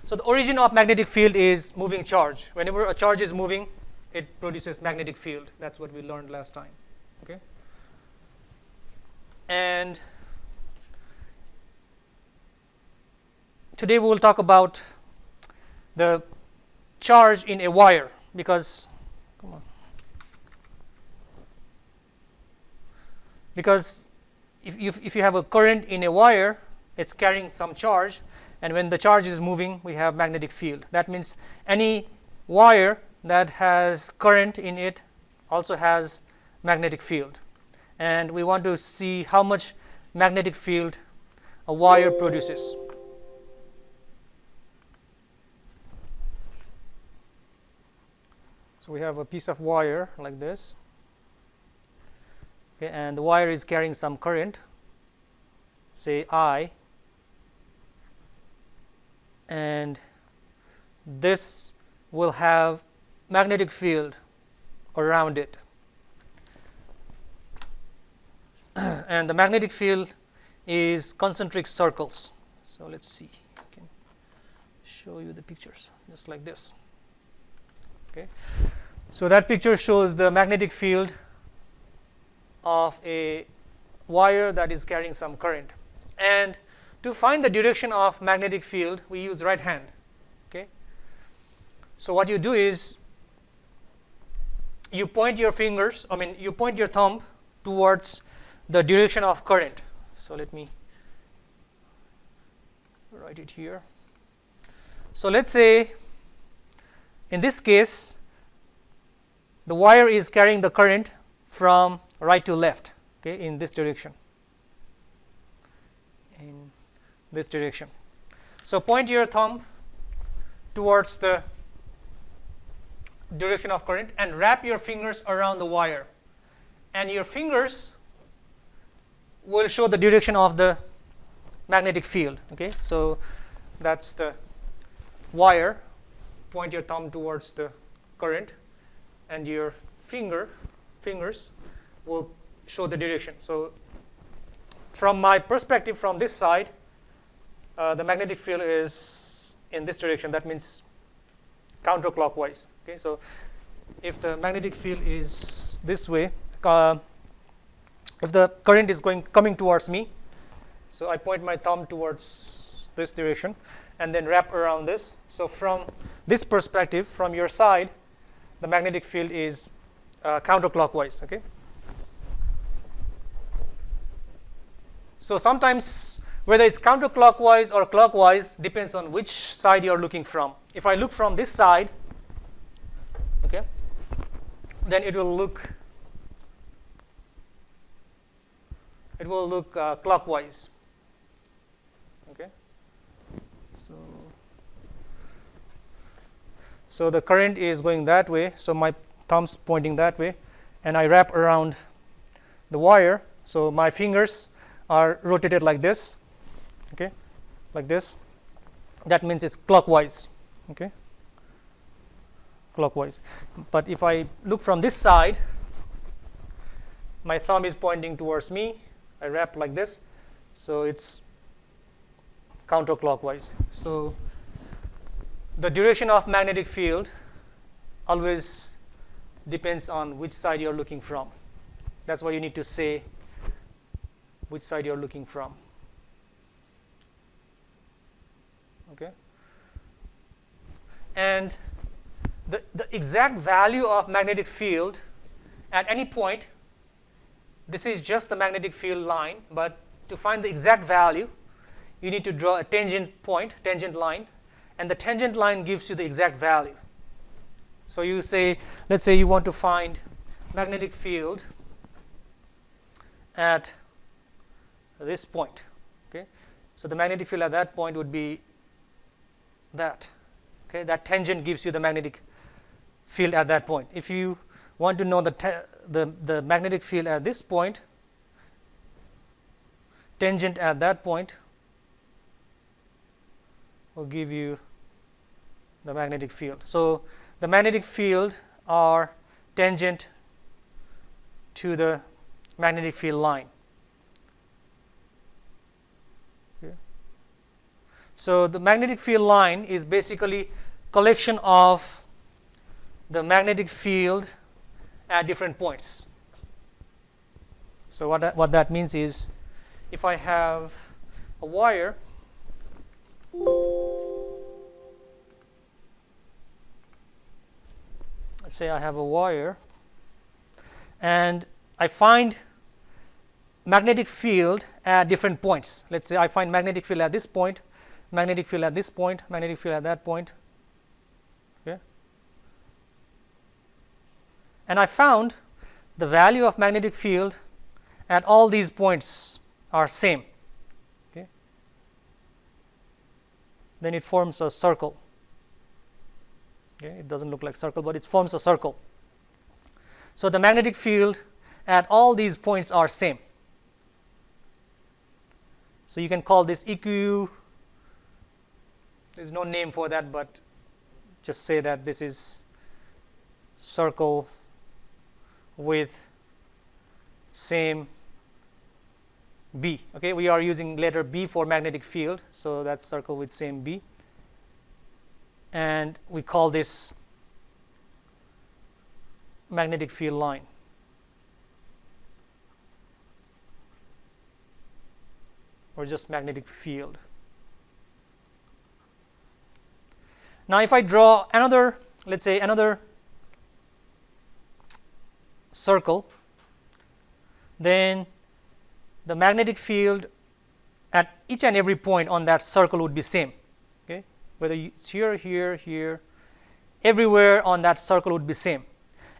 So the origin of magnetic field is moving charge. Whenever a charge is moving, it produces magnetic field. That's what we learned last time. Okay. And today we will talk about the charge in a wire, because if you have a current in a wire, it's carrying some charge, and when the charge is moving, we have magnetic field. That means any wire that has current in it also has magnetic field, and we want to see how much magnetic field a wire produces. So we have a piece of wire like this, okay, and the wire is carrying some current, say I, and this will have magnetic field around it. And the magnetic field is concentric circles. So let's see, I can show you the pictures just like this. Okay, so that picture shows the magnetic field of a wire that is carrying some current. And to find the direction of magnetic field, we use right hand. Okay, so what you do is you point your fingers, you point your thumb towards the direction of current. So let me write it here. So let's say in this case the wire is carrying the current from right to left, okay, in this direction. In this direction. So point your thumb towards the direction of current and wrap your fingers around the wire, and your fingers will show the direction of the magnetic field. Okay, so that's the wire. Point your thumb towards the current, and your fingers will show the direction. So from my perspective, from this side, the magnetic field is in this direction. That means counterclockwise. Okay, so if the magnetic field is this way, if the current is coming towards me, so I point my thumb towards this direction and then wrap around this. So from this perspective, from your side, the magnetic field is counterclockwise. Okay. So sometimes whether it's counterclockwise or clockwise depends on which side you are looking from. If I look from this side, okay, then it will look clockwise. Okay. So the current is going that way, so my thumb's pointing that way, and I wrap around the wire, so my fingers are rotated like this, okay, like this. That means it's clockwise. Okay, clockwise. But if I look from this side, my thumb is pointing towards me, I wrap like this, so it's counterclockwise. So the direction of magnetic field always depends on which side you're looking from. That's why you need to say which side you're looking from. Okay. And the exact value of magnetic field at any point, this is just the magnetic field line, but to find the exact value, you need to draw a tangent line, and the tangent line gives you the exact value. So you say, let's say you want to find magnetic field at this point. Okay, so the magnetic field at that point would be that. Okay, that tangent gives you the magnetic field at that point. If you want to know the magnetic field at this point, tangent at that point will give you the magnetic field. So the magnetic field are tangent to the magnetic field line. Okay. So the magnetic field line is basically collection of the magnetic field at different points. So what that means is, if I have a wire, let's say I have a wire, and I find magnetic field at different points. Let's say I find magnetic field at this point, magnetic field at this point, magnetic field at that point. Okay. And I found the value of magnetic field at all these points are same. Okay. Then it forms a circle. Okay. It doesn't look like circle, but it forms a circle. So the magnetic field at all these points are same. So you can call this EQ. There's no name for that, but just say that this is circle with same B. Okay, we are using letter B for magnetic field, so that's circle with same B, and we call this magnetic field line. Or just magnetic field. Now if I draw another, let's say another circle, then the magnetic field at each and every point on that circle would be same. Okay, whether it's here, here, here, everywhere on that circle would be same.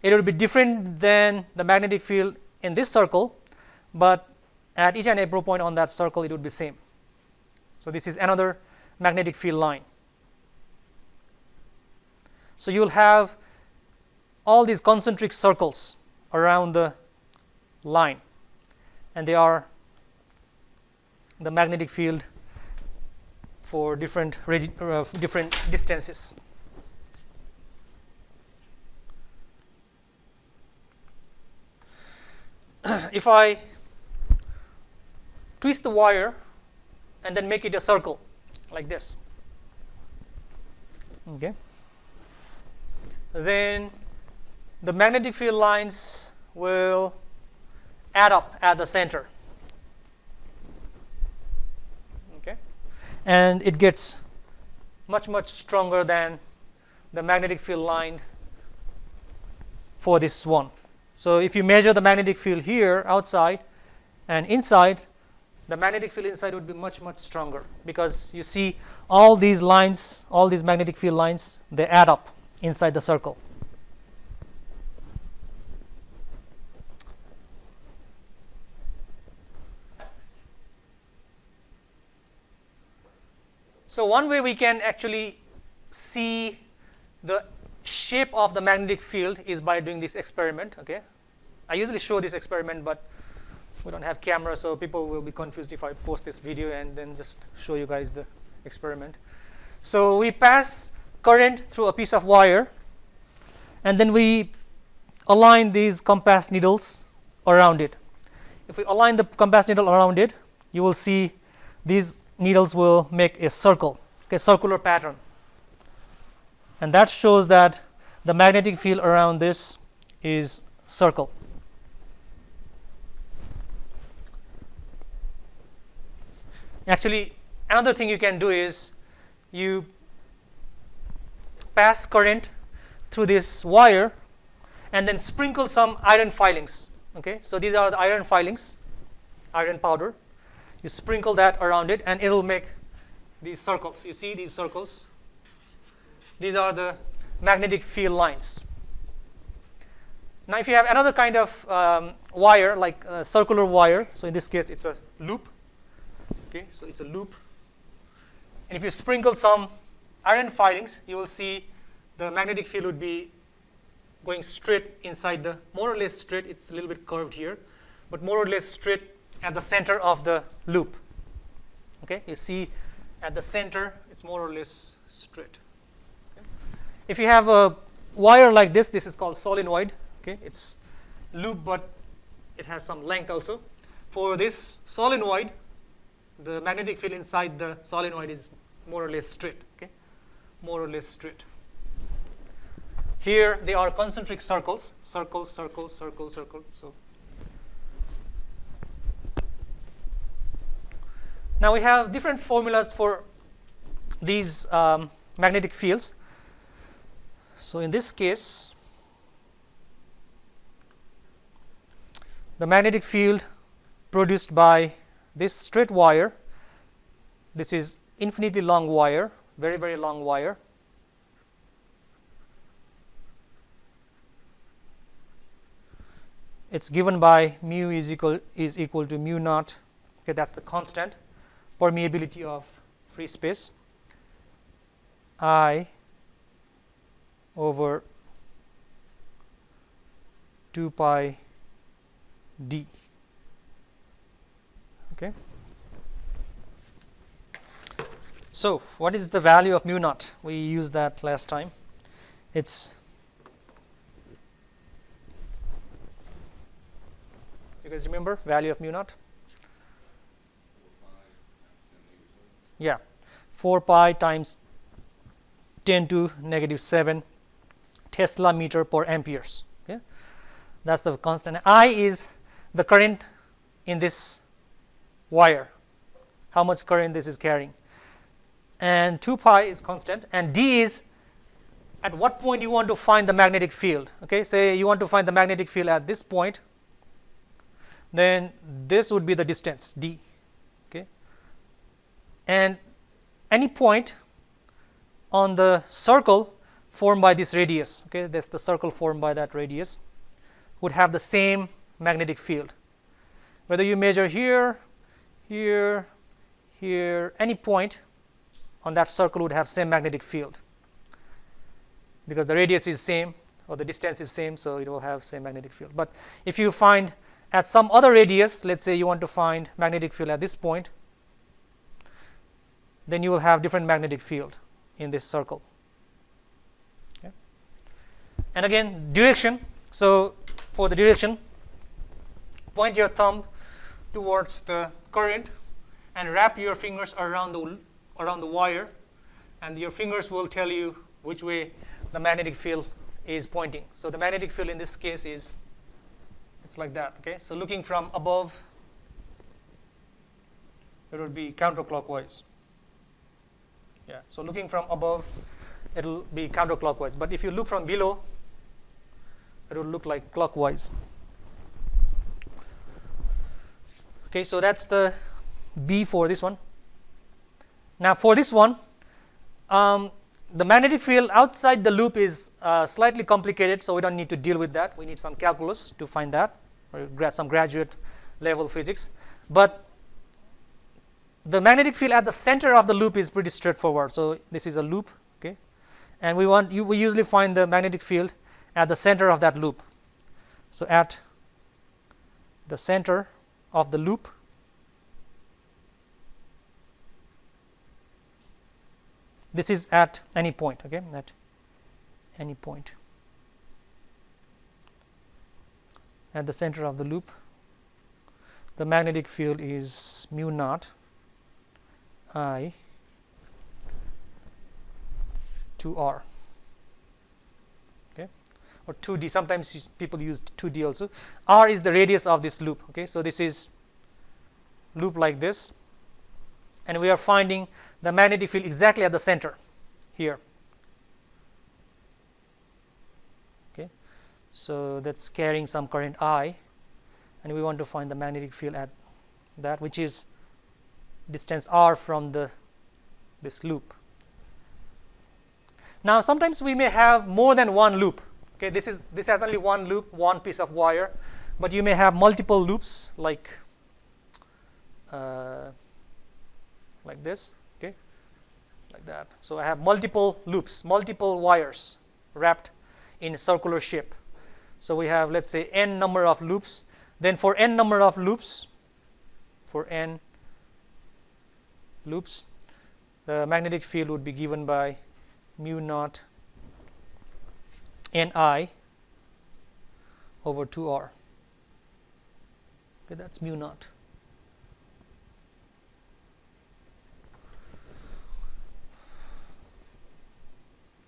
It would be different than the magnetic field in this circle, but at each and every point on that circle it would be same. So this is another magnetic field line. So you will have all these concentric circles around the line, and they are the magnetic field for different distances. If I twist the wire and then make it a circle like this, okay, then the magnetic field lines will add up at the center. Okay, and it gets much stronger than the magnetic field line for this one. So if you measure the magnetic field here outside and inside, the magnetic field inside would be much stronger, because you see all these lines, all these magnetic field lines, they add up inside the circle. So one way we can actually see the shape of the magnetic field is by doing this experiment. Okay, I usually show this experiment, but we don't have camera, so people will be confused if I post this video and then just show you guys the experiment. So we pass current through a piece of wire, and then we align these compass needles around it. If we align the compass needle around it, you will see these needles will make a circle, okay, circular pattern, and that shows that the magnetic field around this is circle. Actually, another thing you can do is you pass current through this wire and then sprinkle some iron filings. Okay, so these are the iron filings, iron powder. You sprinkle that around it and it will make these circles. You see these circles? These are the magnetic field lines. Now if you have another kind of wire, like a circular wire, so in this case it's a loop. Okay, so it's a loop. And if you sprinkle some iron filings, you will see the magnetic field would be going straight inside the, more or less straight, it's a little bit curved here, but more or less straight at the center of the loop. Okay, you see at the center it's more or less straight. Okay. If you have a wire like this is called solenoid. Okay, it's loop but it has some length also. For this solenoid, the magnetic field inside the solenoid is more or less straight. Okay, more or less straight. Here they are concentric circles, circle, circle, circle, circle. So now we have different formulas for these magnetic fields. So in this case, the magnetic field produced by this straight wire, this is infinitely long wire, very, very long wire. It's given by mu is equal to mu naught. Okay, that's the constant permeability of free space, I over 2 pi d. Okay. So what is the value of mu naught? We used that last time. It's, you guys remember value of mu naught? Yeah, 4 pi times 10 to negative 7 Tesla meter per amperes. Okay? That's the constant. I is the current in this wire, how much current this is carrying. And 2 pi is constant, and d is at what point you want to find the magnetic field. Okay, say you want to find the magnetic field at this point, then this would be the distance d. Okay, and any point on the circle formed by this radius, okay, that's the circle formed by that radius, would have the same magnetic field. Whether you measure here, here, here, any point on that circle would have same magnetic field, because the radius is same or the distance is same, so it will have same magnetic field. But if you find at some other radius, let's say you want to find magnetic field at this point, then you will have different magnetic field in this circle. Okay. And again, direction. So for the direction, point your thumb towards the current and wrap your fingers around the wire, and your fingers will tell you which way the magnetic field is pointing. So the magnetic field in this case is, it's like that. Okay, so looking from above, it would be counterclockwise. Yeah, so looking from above, it will be counterclockwise. But if you look from below, it will look like clockwise. Okay, so that's the B for this one. Now for this one, the magnetic field outside the loop is slightly complicated, so we don't need to deal with that. We need some calculus to find that, or some graduate level physics. But the magnetic field at the center of the loop is pretty straightforward. So this is a loop, okay, and we usually find the magnetic field at the center of that loop. So at the center of the loop, this is at any point, okay, at any point. At the center of the loop, the magnetic field is mu naught I to R, okay, or 2d. Sometimes people use 2d also. R is the radius of this loop. Okay, so this is loop like this, and we are finding the magnetic field exactly at the center here. Okay, so that's carrying some current I, and we want to find the magnetic field at that, which is distance r from this loop. Now sometimes we may have more than one loop. Okay, this has only one loop, one piece of wire, but you may have multiple loops like this, okay, like that. So I have multiple loops, multiple wires wrapped in a circular shape. So we have, let's say, n number of loops. Then for n number of loops, the magnetic field would be given by mu naught Ni over 2R. Okay, that's mu naught.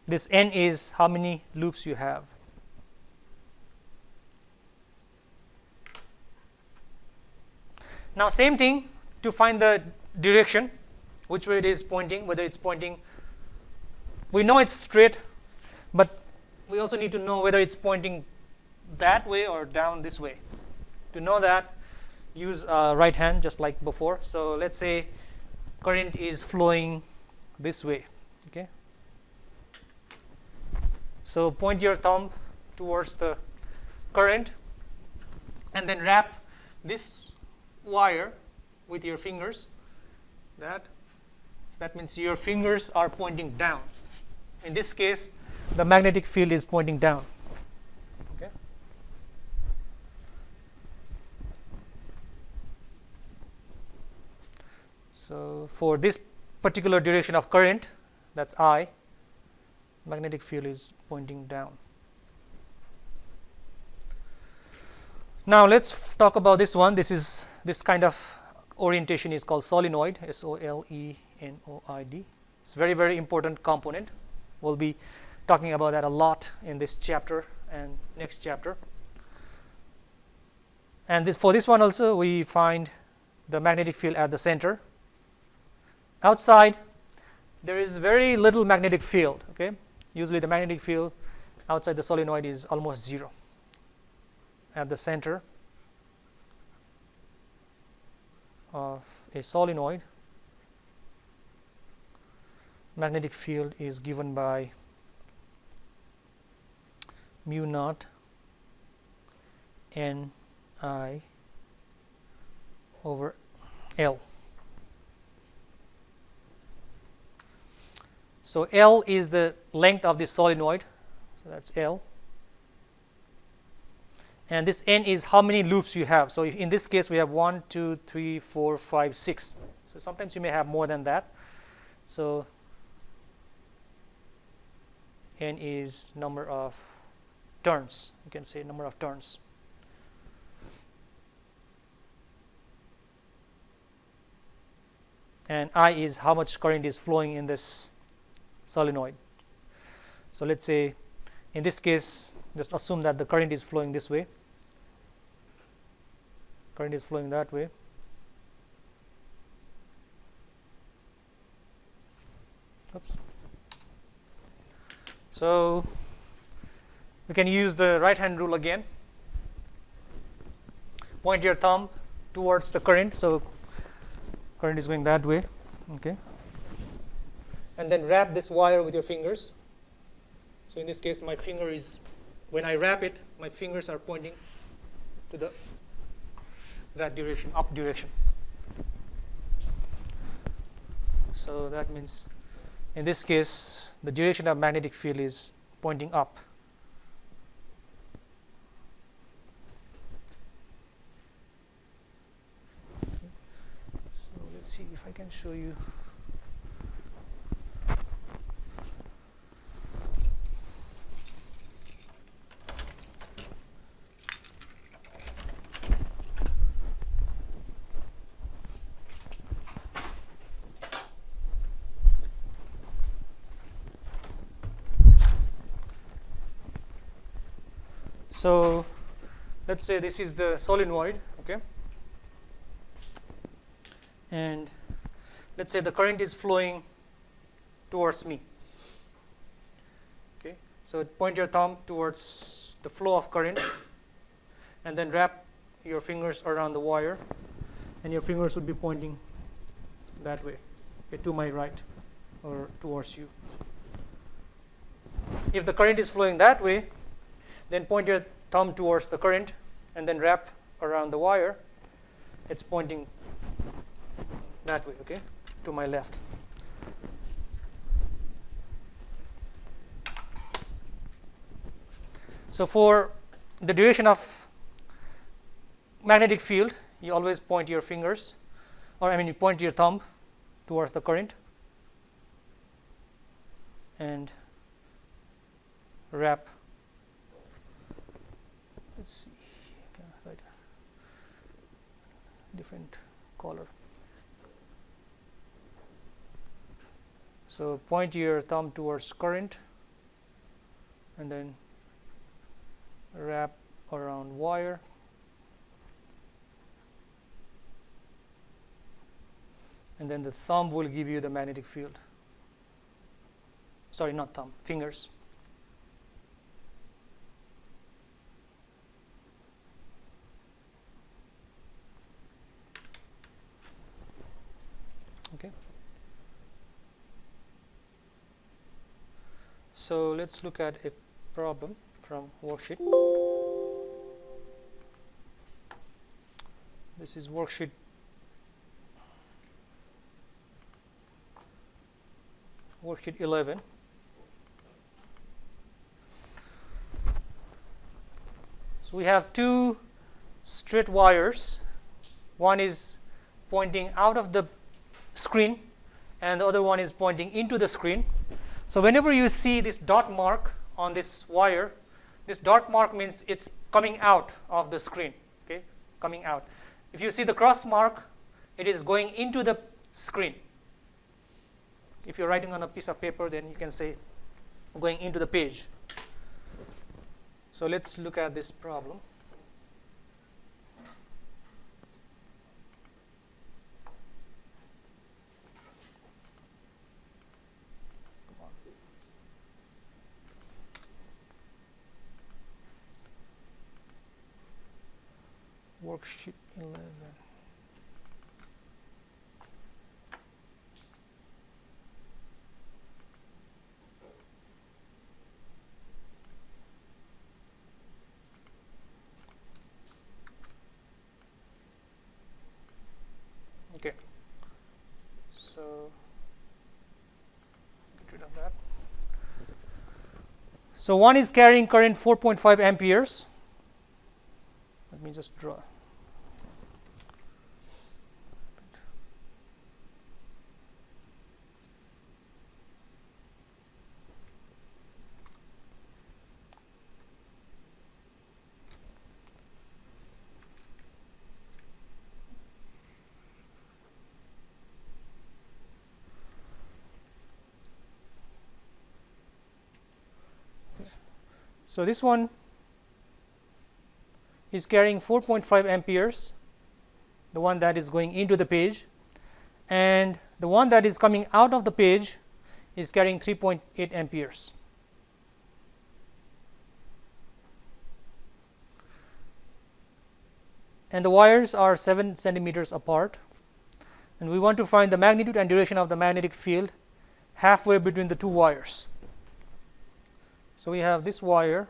This N is how many loops you have. Now same thing to find the direction, which way it is pointing, whether it's pointing, we know it's straight, but we also need to know whether it's pointing that way or down this way. To know that, use right hand just like before. So let's say current is flowing this way. Okay. So point your thumb towards the current and then wrap this wire with your fingers. That means your fingers are pointing down. In this case, the magnetic field is pointing down. Okay. So for this particular direction of current, that's I, magnetic field is pointing down. Now let's talk about this one. This kind of orientation is called solenoid, SOLENOID. It's very, very important component. We'll be talking about that a lot in this chapter and next chapter. And for this one also, we find the magnetic field at the center. Outside, there is very little magnetic field. Okay, usually the magnetic field outside the solenoid is almost zero. At the center of a solenoid, magnetic field is given by mu naught N I over L. So L is the length of this solenoid, so that's L. And this N is how many loops you have. So in this case, we have 1, 2, 3, 4, 5, 6. So sometimes you may have more than that. So N is number of turns. You can say number of turns. And I is how much current is flowing in this solenoid. So let's say in this case, just assume that the current is flowing this way. Current is flowing that way. Oops. So we can use the right hand rule again. Point your thumb towards the current. So current is going that way. Okay. And then wrap this wire with your fingers. So in this case, my finger is, when I wrap it, my fingers are pointing to that direction, up direction. So that means in this case, the direction of magnetic field is pointing up. So let's see if I can show you. So let's say this is the solenoid, okay? And let's say the current is flowing towards me. Okay, so point your thumb towards the flow of current and then wrap your fingers around the wire, and your fingers would be pointing that way, okay, to my right or towards you. If the current is flowing that way, then point your thumb towards the current and then wrap around the wire. It's pointing that way, okay, to my left. So for the direction of magnetic field, you always point your fingers, or you point your thumb towards the current and wrap. Let's see, I can write a different color. So point your thumb towards current and then wrap around wire, and then the thumb will give you the magnetic field. Sorry, not thumb, fingers. Okay. So let's look at a problem from worksheet. This is worksheet worksheet 11. So we have two straight wires. One is pointing out of the screen and the other one is pointing into the screen. So whenever you see this dot mark on this wire, this dot mark means it's coming out of the screen, okay, coming out. If you see the cross mark, it is going into the screen. If you're writing on a piece of paper, then you can say going into the page. So let's look at this problem. Worksheet 11. Okay, so get rid of that. So one is carrying current 4.5 amperes. Let me just draw. So this one is carrying 4.5 amperes, the one that is going into the page, and the one that is coming out of the page is carrying 3.8 amperes. And the wires are 7 centimeters apart, and we want to find the magnitude and duration of the magnetic field halfway between the two wires. So we have this wire,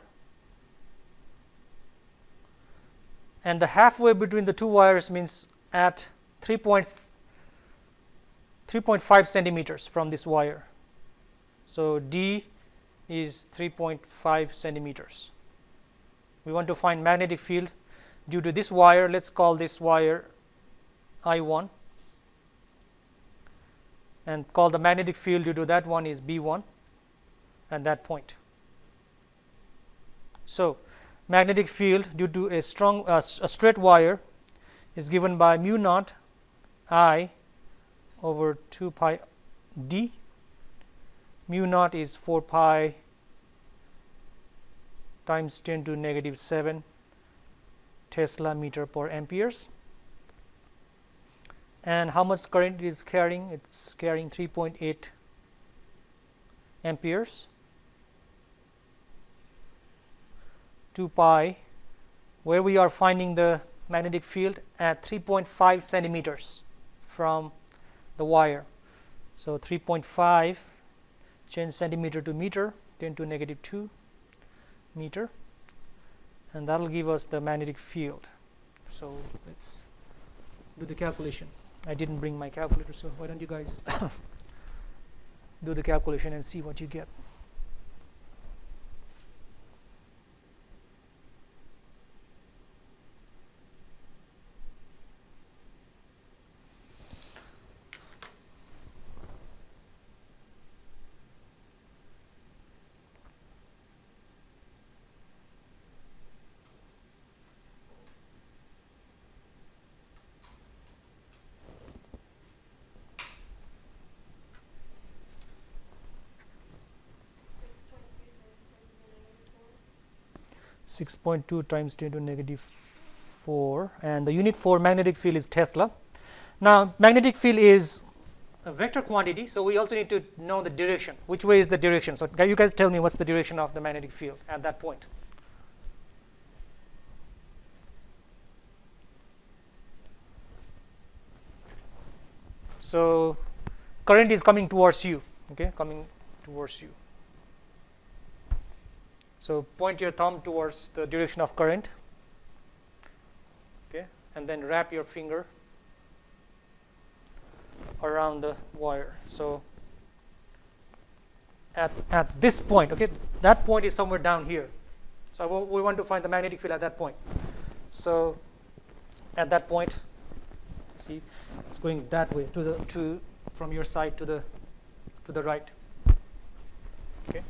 and the halfway between the two wires means at 3.5 centimeters from this wire. So D is 3.5 centimeters. We want to find magnetic field due to this wire. Let's call this wire I1 and call the magnetic field due to that one is B1 at that point. So magnetic field due to a straight wire is given by mu naught I over 2 pi d. Mu naught is 4 pi times 10 to negative 7 Tesla meter per amperes. And how much current it is carrying? It's carrying 3.8 amperes. 2 pi, where we are finding the magnetic field at 3.5 centimeters from the wire. So 3.5 change centimeter to meter, 10 to negative 2 meter, and that will give us the magnetic field. So let's do the calculation. I didn't bring my calculator, so why don't you guys do the calculation and see what you get. 6.2 times 10 to negative 4, and the unit for magnetic field is Tesla. Now magnetic field is a vector quantity, so we also need to know the direction. Which way is the direction? So you guys tell me what's the direction of the magnetic field at that point. So current is coming towards you, okay, coming towards you. So point your thumb towards the direction of current, okay, and then wrap your finger around the wire. So at this point, okay, that point is somewhere down here. So we want to find the magnetic field at that point. So at that point, see, it's going that way from your side to the right. Okay.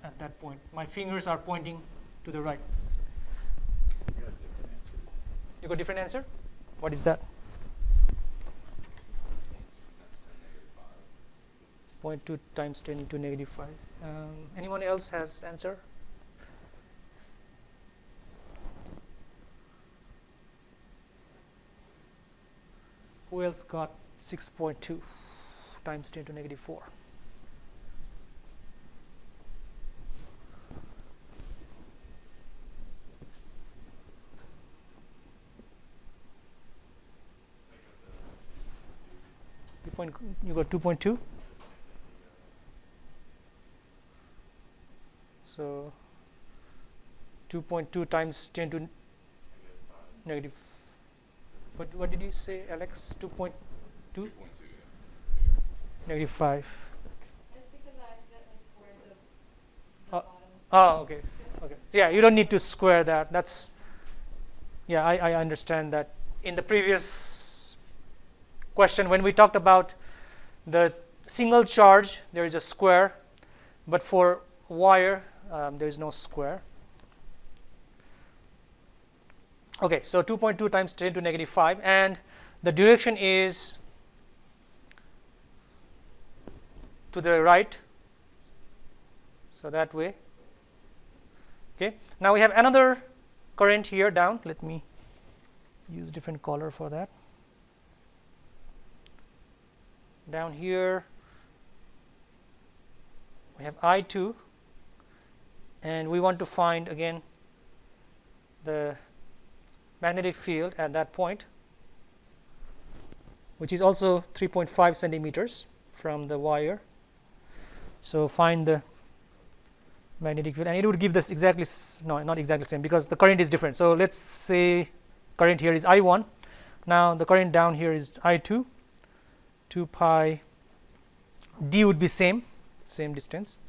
At that point, my fingers are pointing to the right. You got a different answer? What is that? 0.2 times 10 into negative 5. Anyone else has answer? Who else got 6.2 times 10 to negative 4? You got 2.2? So 2.2 times 10 to negative. What did you say, Alex? 2.2? 2.2, yeah. Negative 5. It's because I accidentally squared the bottom. Oh, okay. Okay. Yeah, you don't need to square that. That's, yeah, I understand that. In the previous question, when we talked about the single charge, there is a square, but for wire, there is no square. Okay, so 2.2 times 10 to negative 5, and the direction is to the right, so that way. Okay, now we have another current here down. Let me use different color for that. Down here we have I2, and we want to find again the magnetic field at that point, which is also 3.5 centimeters from the wire. So find the magnetic field, and it would give this exactly, no, not exactly same, because the current is different. So let's say current here is I1. Now the current down here is I2. 2 pi d would be same distance.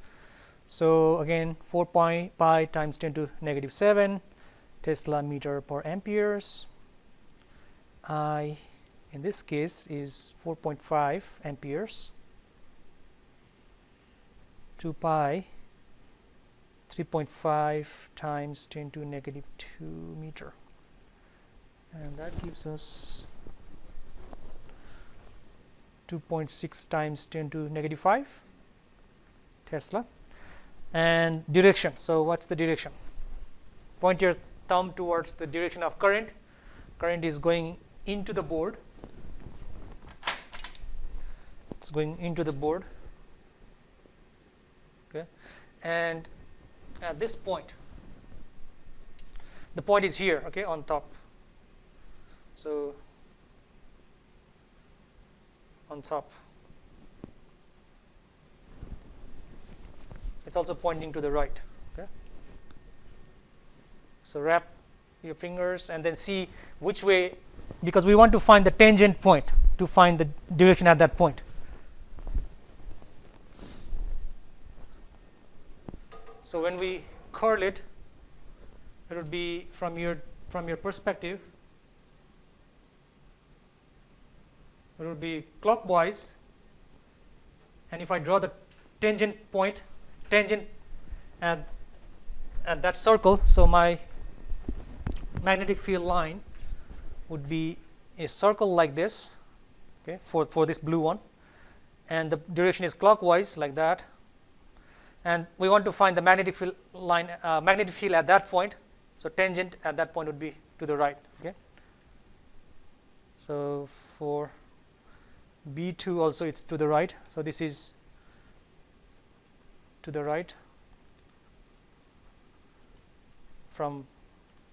So again 4 pi times 10 to negative 7 Tesla meter per amperes. I in this case is 4.5 amperes. 2 pi 3.5 times 10 to negative 2 meter, and that gives us 2.6 times 10 to negative 5 Tesla. And direction, so what's the direction? Point your thumb towards the direction of current. Current is going into the board. It's going into the board. Okay, and at this point, the point is here, okay, on top. So on top, it's also pointing to the right. Okay, so wrap your fingers and then see which way, because we want to find the tangent point to find the direction at that point. So when we curl it, it would be from your perspective, it would be clockwise, and if I draw the tangent at that circle, so my magnetic field line would be a circle like this, okay, for this blue one, and the direction is clockwise like that, and we want to find the magnetic field line, magnetic field at that point. So tangent at that point would be to the right. Okay. So for B2 also it's to the right. So this is to the right from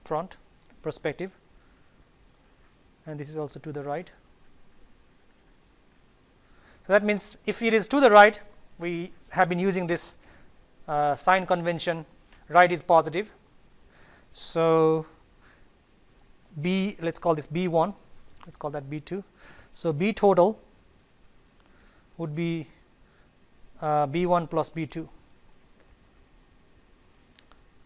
front perspective, and this is also to the right. So that means if it is to the right, we have been using this sign convention, right is positive. So B, let's call this B1, let's call that B2. So B total would be B1 plus B2.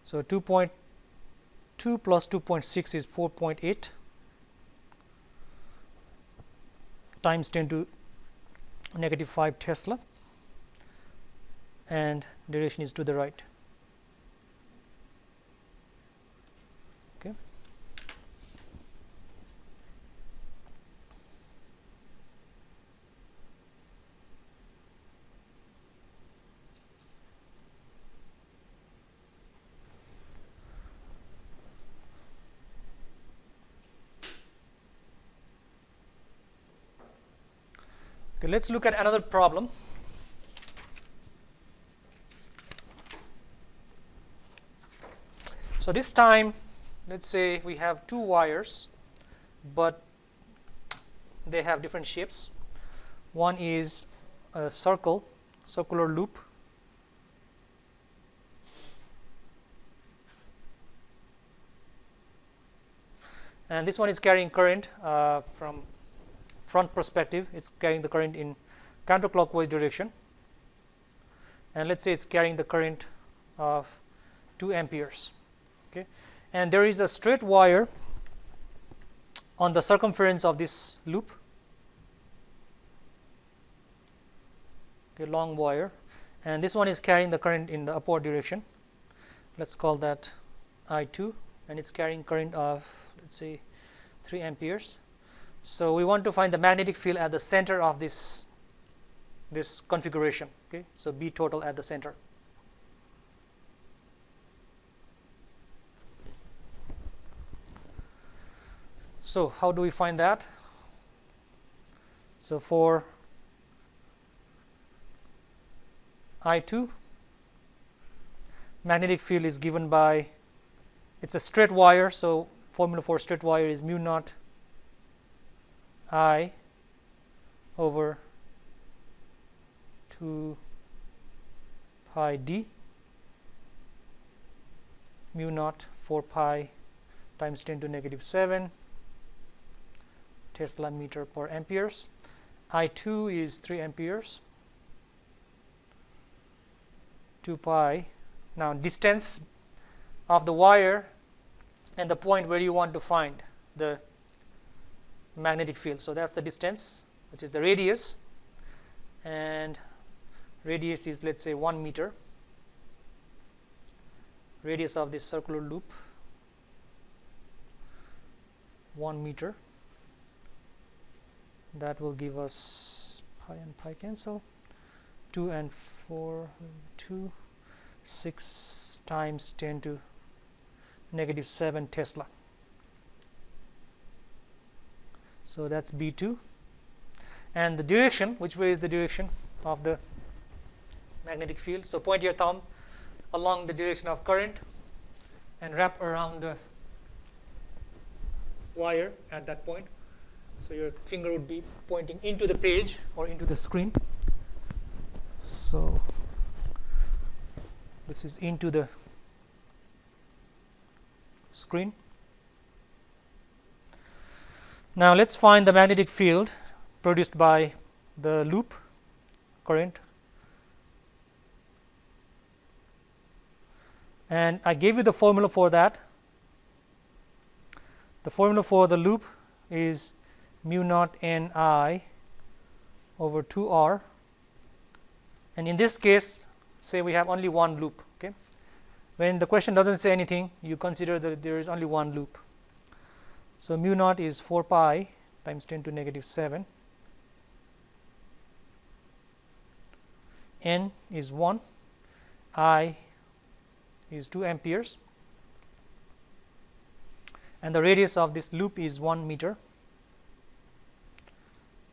So 2.2 plus 2.6 is 4.8 times 10 to negative 5 Tesla, and direction is to the right. Okay. Okay, let's look at another problem. So this time, let's say we have two wires, but they have different shapes. One is a circular loop, and this one is carrying current from front perspective. It's carrying the current in counterclockwise direction, and let's say it's carrying the current of 2 amperes. Okay, and there is a straight wire on the circumference of this loop. Okay, long wire, and this one is carrying the current in the upward direction. Let's call that I2, and it's carrying current of, let's say, 3 amperes. So we want to find the magnetic field at the center of this configuration. Okay, so B total at the center. So how do we find that? So for I2, magnetic field is given by, it's a straight wire, so formula for straight wire is mu naught I over 2 pi d, mu naught 4 pi times 10 to negative 7 Tesla meter per amperes. I2 is 3 amperes, 2 pi. Now distance of the wire and the point where you want to find the magnetic field. So that's the distance, which is the radius, and radius is, let's say, 1 meter. Radius of this circular loop, 1 meter. That will give us pi and pi cancel. 2 and 4, 2, 6 times 10 to negative 7 Tesla. So that's B2. And the direction, which way is the direction of the magnetic field? So point your thumb along the direction of current and wrap around the wire at that point. So your finger would be pointing into the page or into the screen. So this is into the screen. Now let's find the magnetic field produced by the loop current. And I gave you the formula for that. The formula for the loop is mu naught n I over 2r, and in this case, say we have only one loop. Okay, when the question doesn't say anything, you consider that there is only one loop. So mu naught is 4 pi times 10 to negative 7, n is 1, I is 2 amperes, and the radius of this loop is 1 meter.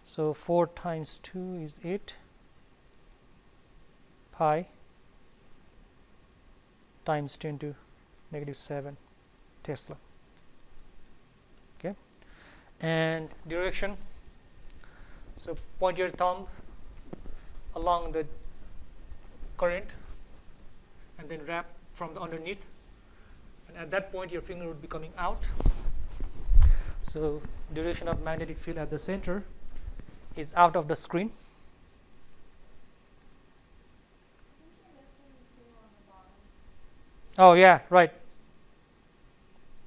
So 4 times 2 is 8 pi times 10 to negative 7 Tesla. Okay, and direction. So point your thumb along the current and then wrap from the underneath, and at that point your finger would be coming out. So direction of magnetic field at the center is out of the screen. Oh yeah, right.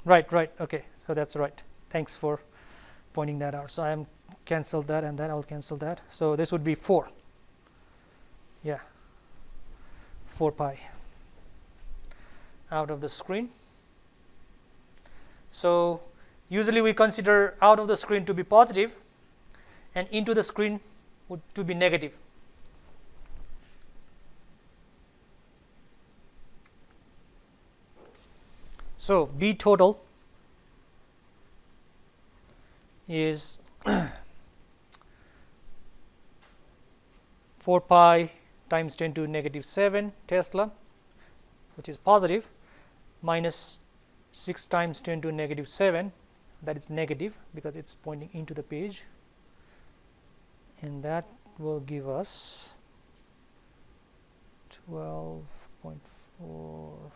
Okay, so that's right. Thanks for pointing that out. So I am cancel that, and then I'll cancel that. So this would be 4. Yeah, 4 pi out of the screen. So usually we consider out of the screen to be positive and into the screen would to be negative. So B total is 4 pi times 10 to negative 7 Tesla, which is positive, minus 6 times 10 to negative 7, that is negative because it's pointing into the page, and that will give us 12.4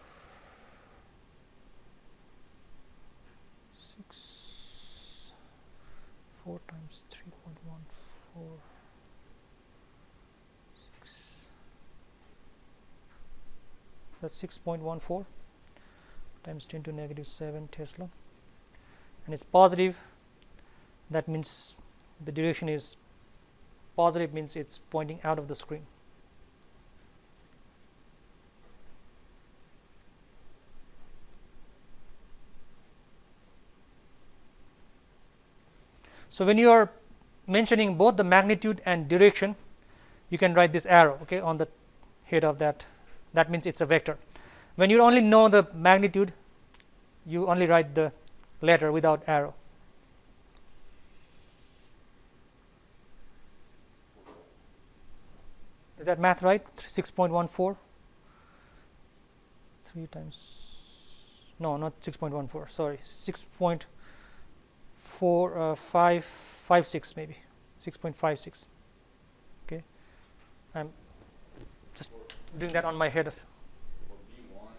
4 times 3.14 6, that's 6.14 times 10 to negative 7 Tesla, and it's positive. That means the direction is positive, means it's pointing out of the screen. So when you are mentioning both the magnitude and direction, you can write this arrow, okay, on the head of that. That means it's a vector. When you only know the magnitude, you only write the letter without arrow. Is that math right? 6.14? 3 times, no, not 6.14, sorry, 6.556 maybe, 6.56. Okay, I'm just doing that on my head. For B1,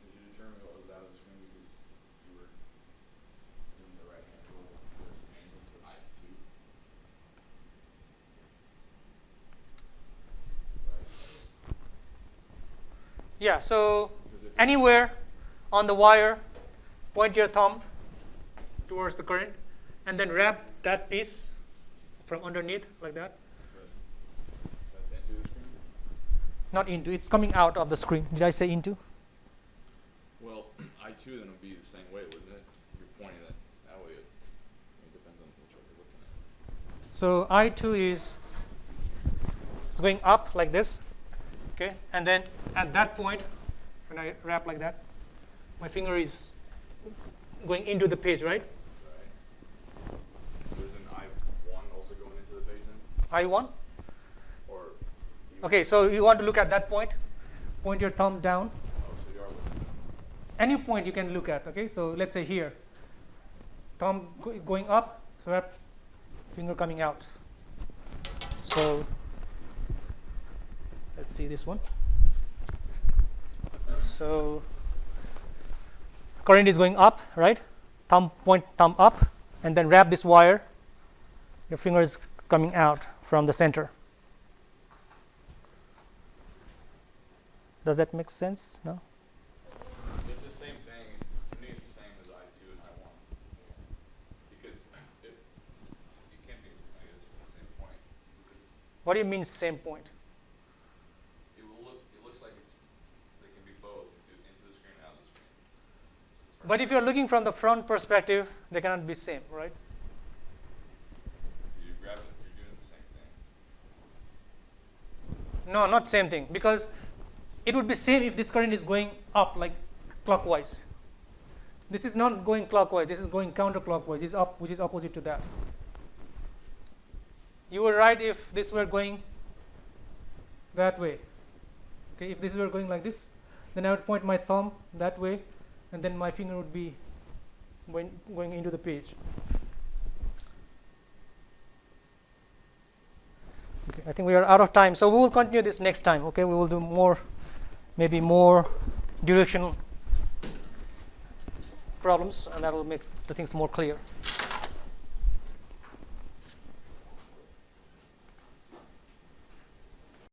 did you determine what was out of the screen because you were doing the right hand rule versus angle to I2? Right? Yeah, so anywhere on the wire, point your thumb towards the current and then wrap that piece from underneath like that. That's into the screen? Not into, it's coming out of the screen. Did I say into? Well, I2 then would be the same way, wouldn't it? You're pointing it that way. It depends on which way you're looking at. So I2 is going up like this, okay, and then at that point, when I wrap like that, my finger is going into the page, right? Right. So isn't I1 also going into the page then? I1? Or Okay, so you want to look at that point, point your thumb down. oh, so you are looking at Any point you can look at, okay? So let's say here, thumb going up, so wrap, finger coming out. So let's see this one. So current is going up, right? Point thumb up, and then wrap this wire. Your finger is coming out from the center. Does that make sense? No? It's the same thing. To me, it's the same as I2 and I1. Because it can't be like this from the same point. What do you mean same point? It looks like they can be both into the screen and out of the screen. So But if you're looking from the front perspective, they cannot be same, right? you grab it, you're doing the same thing. No, not same thing, because it would be same if this current is going up like clockwise. This is not going clockwise, this is going counterclockwise, is up, which is opposite to that. You were right if this were going that way. Okay, if this were going like this, then I would point my thumb that way, and then my finger would be going into the page. Okay, I think we are out of time, so we will continue this next time. Okay, we will do more, maybe more directional problems, and that will make the things more clear.